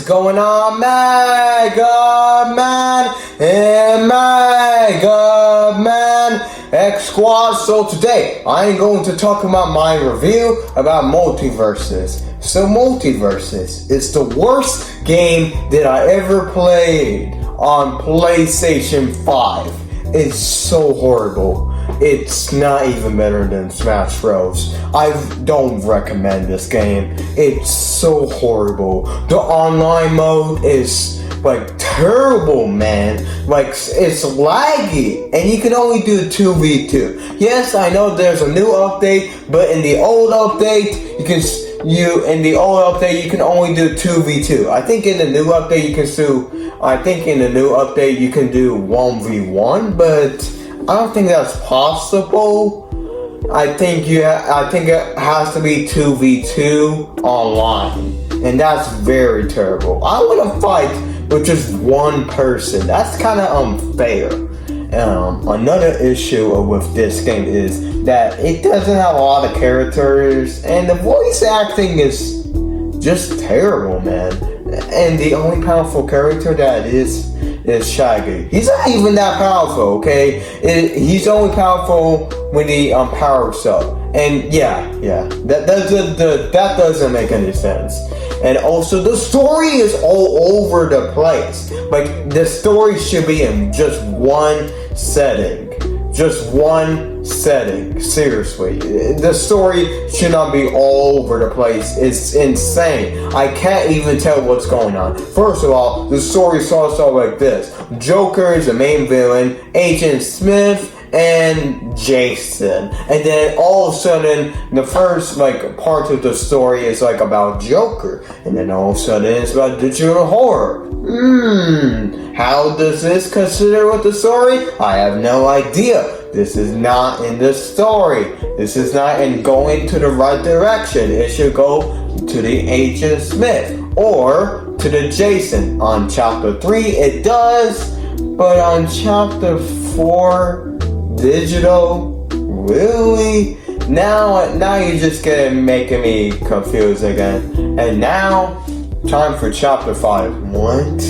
going on, Mega Man and Mega Man X Squad? So today, I am going to talk about my review about Multiverses. So Multiverses is the worst game that I ever played on PlayStation 5. It's so horrible. It's not even better than Smash Bros. I don't recommend this game. It's so horrible. The online mode is like terrible, man. Like it's laggy, and you can only do 2v2. Yes, I know there's a new update, but in the old update, you can only do 2v2. I think in the new update you can do 1v1, but I don't think that's possible. I think it has to be 2v2 online, and that's very terrible. I want to fight with just one person. That's kind of unfair. Another issue with this game is that it doesn't have a lot of characters, and the voice acting is just terrible, man. And the only powerful character that is Shaggy. He's not even that powerful, okay? He's only powerful when he powers up. And that doesn't make any sense. And also, the story is all over the place. Like, the story should be in just one setting. Just one setting. Seriously. The story should not be all over the place. It's insane. I can't even tell what's going on. First of all, the story starts off like this. Joker is the main villain, Agent Smith, and Jason. And then all of a sudden, the first part of the story is about Joker. And then all of a sudden it's about digital horror. How does this consider with the story? I have no idea. This is not in the story. This is not in going to the right direction. It should go to the Agent Smith or to the Jason. On chapter 3 it does, but on chapter 4, digital? Really? Now you're just making me confused again. And now, time for chapter 5. What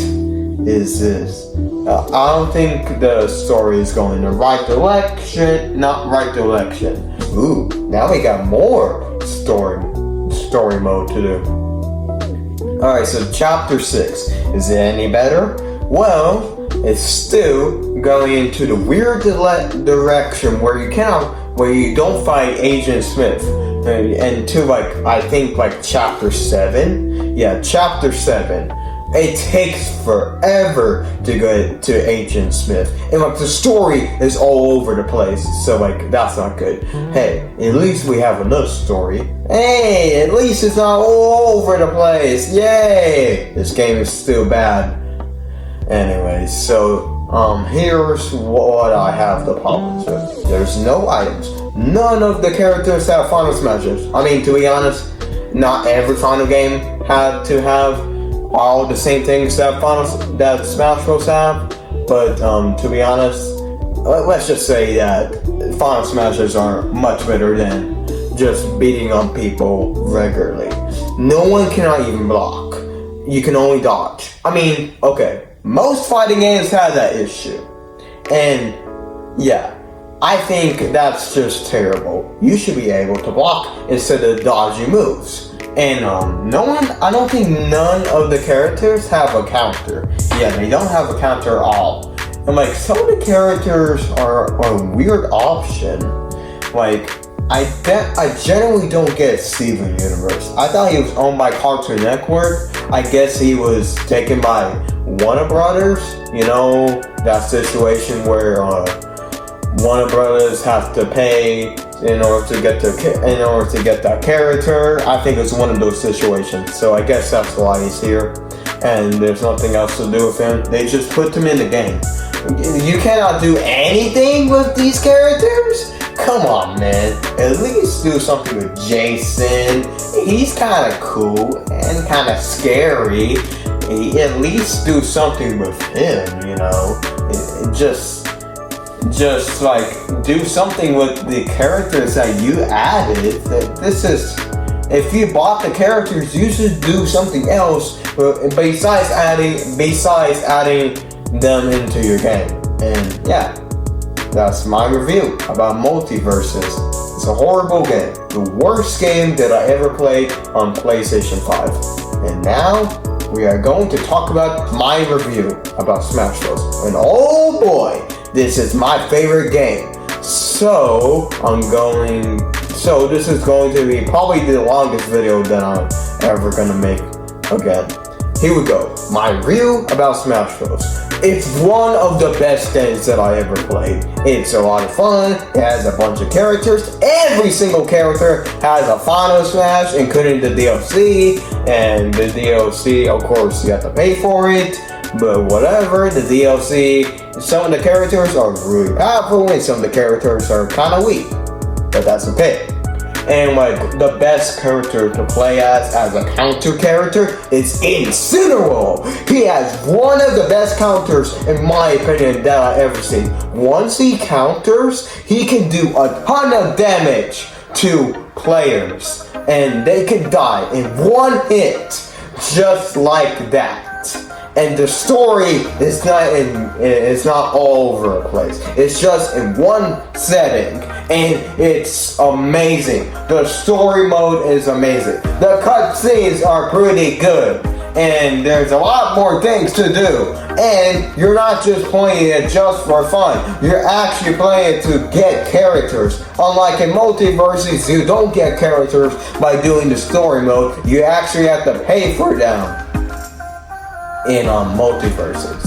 is this? I don't think the story is going the right direction. Not right direction. Ooh, now we got more story mode to do. Alright, so chapter 6. Is it any better? Well, it's still going into the weird direction where you don't fight Agent Smith until I think chapter 7. Yeah, chapter 7. It takes forever to go to Agent Smith, and the story is all over the place. So that's not good. Hey, at least we have another story. Hey, at least it's not all over the place. Yay! This game is still bad. Anyway, so here's what I have the problems with. There's no items. None of the characters have final smashes. I mean, to be honest, not every final game had to have all the same things that Smash Bros have. But to be honest, let's just say that final smashes are much better than just beating up people regularly. No one cannot even block. You can only dodge. I mean, okay. Most fighting games have that issue. And yeah, I think that's just terrible. You should be able to block instead of dodging moves. And I don't think none of the characters have a counter. Yeah, they don't have a counter at all. And some of the characters are a weird option. I generally don't get Steven Universe. I thought he was owned by Cartoon Network. I guess he was taken by Warner Brothers. You know, that situation where Warner Brothers have to pay in order to get that character. I think it's one of those situations. So I guess that's why he's here. And there's nothing else to do with him. They just put him in the game. You cannot do anything with these characters? Come on, man. At least do something with Jason. He's kind of cool and kind of scary. At least do something with him, you know. Just do something with the characters that you added. This is if you bought the characters, you should do something else besides adding them into your game. And yeah, that's my review about Multiverses. It's a horrible game. The worst game that I ever played on PlayStation 5. And now, we are going to talk about my review about Smash Bros. And oh boy, this is my favorite game. So, this is going to be probably the longest video that I'm ever going to make again. Here we go. My review about Smash Bros. It's one of the best games that I ever played. It's a lot of fun. It has a bunch of characters. Every single character has a final smash, including the DLC. And the DLC, of course, you have to pay for it. But whatever, the DLC, some of the characters are really powerful and some of the characters are kind of weak. But that's okay. And like the best character to play as a counter character is Incineroar. He has one of the best counters in my opinion that I've ever seen. Once he counters, he can do a ton of damage to players and they can die in one hit just like that. And the story is not all over the place. It's just in one setting, and it's amazing. The story mode is amazing. The cutscenes are pretty good, and there's a lot more things to do. And you're not just playing it just for fun. You're actually playing it to get characters. Unlike in Multiverses, you don't get characters by doing the story mode. You actually have to pay for them in Multiverses.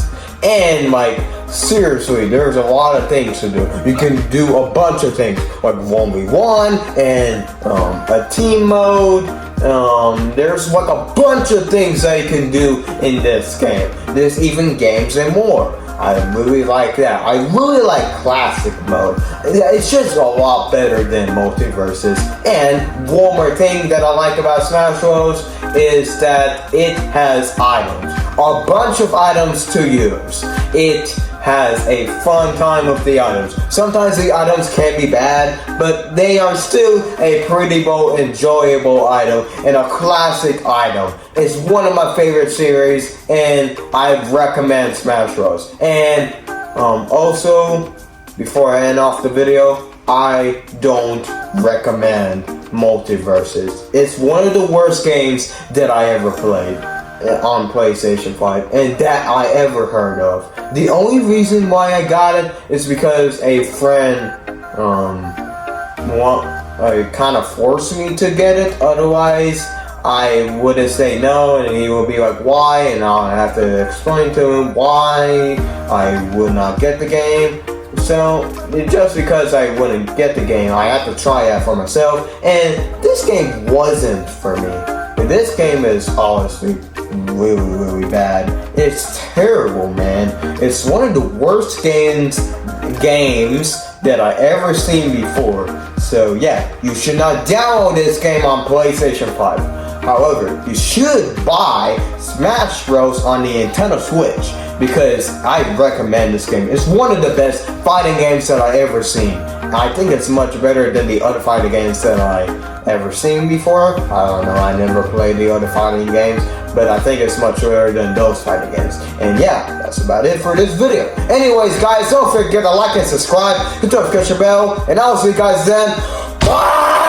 And like seriously, there's a lot of things to do. You can do a bunch of things like 1v1 and a team mode. There's like a bunch of things that you can do in this game. There's even games and more. I really like that. I really like classic mode. It's just a lot better than Multiverses. And one more thing that I like about Smash Bros. Is that it has items. A bunch of items to use. It has a fun time with the items. Sometimes the items can be bad, but they are still a pretty enjoyable item and a classic item. It's one of my favorite series, and I recommend Smash Bros. And also, before I end off the video, I don't recommend Multiverses. It's one of the worst games that I ever played on PlayStation 5 and that I ever heard of. The only reason why I got it is because a friend kind of forced me to get it. Otherwise, I wouldn't say no, and he would be like, why? And I'll have to explain to him why I would not get the game. So, just because I wouldn't get the game, I had to try it for myself, and this game wasn't for me. And this game is honestly really bad. It's terrible, man. It's one of the worst games that I ever seen before. So yeah, you should not download this game on PlayStation 5. However, you should buy Smash Bros. On the Nintendo Switch because I recommend this game. It's one of the best fighting games that I ever seen. I think it's much better than the other fighting games that I ever seen before. I don't know, I never played the other fighting games, but I think it's much better than those fighting games. And yeah, that's about it for this video. Anyways, guys, don't forget to like and subscribe, hit the notification bell, and I'll see you guys then. Bye!